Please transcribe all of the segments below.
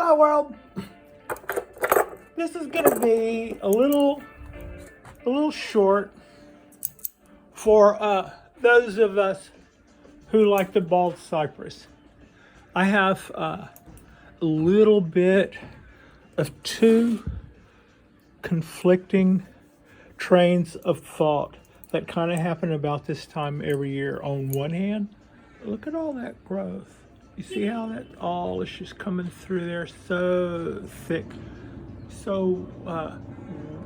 Hello world. This is gonna be a little short for those of us who like the bald cypress. I have a little bit of two conflicting trains of thought that kind of happen about this time every year. On one hand, look at all that growth. You see how that all is just coming through there so thick, so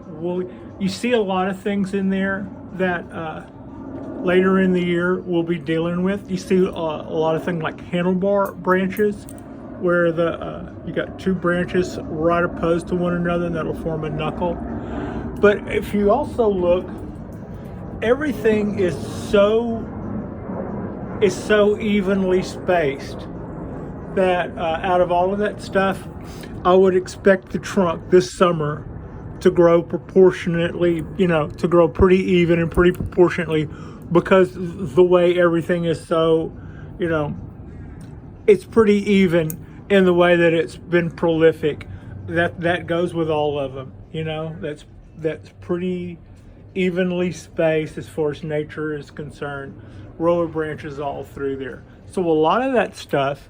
woolly. You see a lot of things in there that later in the year we'll be dealing with. You see a lot of things like handlebar branches, where you got two branches right opposed to one another, and that'll form a knuckle. But if you also look, everything is so evenly spaced that out of all of that stuff, I would expect the trunk this summer to grow proportionately, to grow pretty even and pretty proportionately, because the way everything is so, it's pretty even in the way that it's been prolific. That goes with all of them, that's pretty evenly spaced as far as nature is concerned. Row of branches all through there. So a lot of that stuff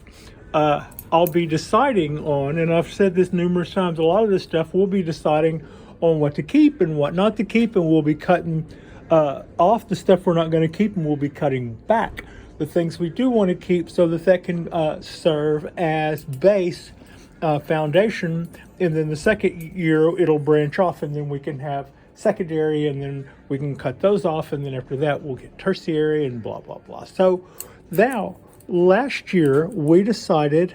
I'll be deciding on, and I've said this numerous times, a lot of this stuff we'll be deciding on what to keep and what not to keep, and we'll be cutting off the stuff we're not going to keep, and we'll be cutting back the things we do want to keep, so that can serve as base foundation. And then the second year it'll branch off, and then we can have secondary, and then we can cut those off, and then after that we'll get tertiary and blah blah blah. So now, last year we decided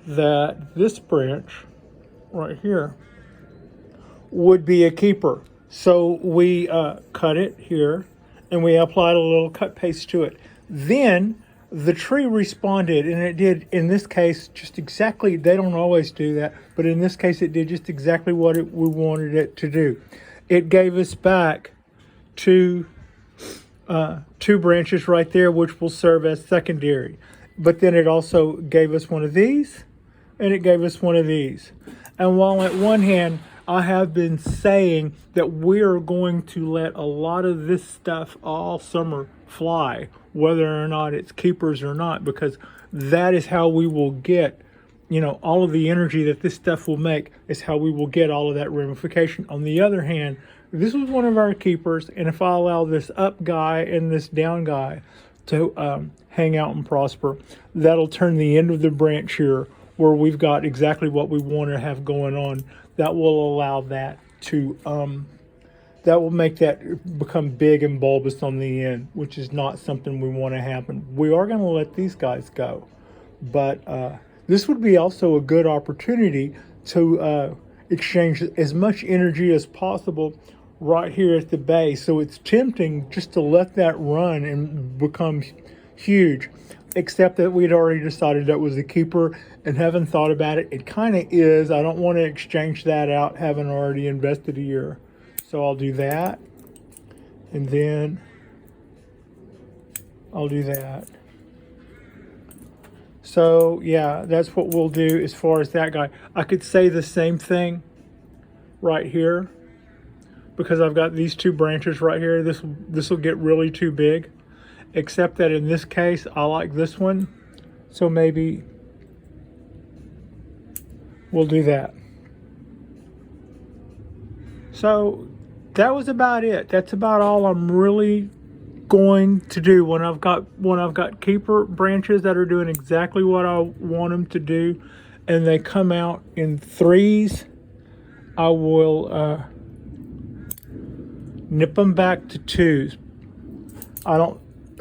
that this branch right here would be a keeper. So we cut it here, and we applied a little cut paste to it. Then the tree responded, and it did, in this case, just exactly, they don't always do that, but in this case it did just exactly what we wanted it to do. It gave us back two branches right there, which will serve as secondary. But then it also gave us one of these, and it gave us one of these. And while at one hand, I have been saying that we're going to let a lot of this stuff all summer fly, whether or not it's keepers or not, because that is how we will get, all of the energy that this stuff will make is how we will get all of that ramification. On the other hand, this was one of our keepers, and if I allow this up guy and this down guy to hang out and prosper, that'll turn the end of the branch here, where we've got exactly what we want to have going on. That will allow that to, that will make that become big and bulbous on the end, which is not something we want to happen. We are going to let these guys go, but this would be also a good opportunity to exchange as much energy as possible right here at the base. So it's tempting just to let that run and become huge, except that we'd already decided that was a keeper, and haven't thought about it. It kind of is. I don't want to exchange that out, having already invested a year. So I'll do that, and then I'll do that. So yeah, that's what we'll do as far as that guy. I could say the same thing right here, because I've got these two branches right here. This will get really too big, except that in this case I like this one, so maybe we'll do that. So that was about it. That's about all I'm really going to do when I've got keeper branches that are doing exactly what I want them to do, and they come out in threes. I will nip them back to twos.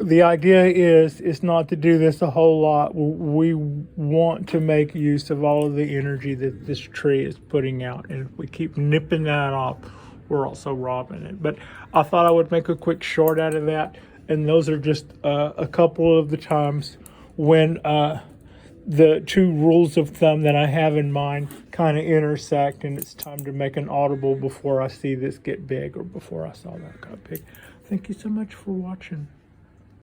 The idea is not to do this a whole lot. We want to make use of all of the energy that this tree is putting out, and if we keep nipping that off, we're also robbing it. But I thought I would make a quick short out of that, and those are just a couple of the times when the two rules of thumb that I have in mind kind of intersect, and it's time to make an audible before I see this get big, or before I saw that got big. Thank you so much for watching.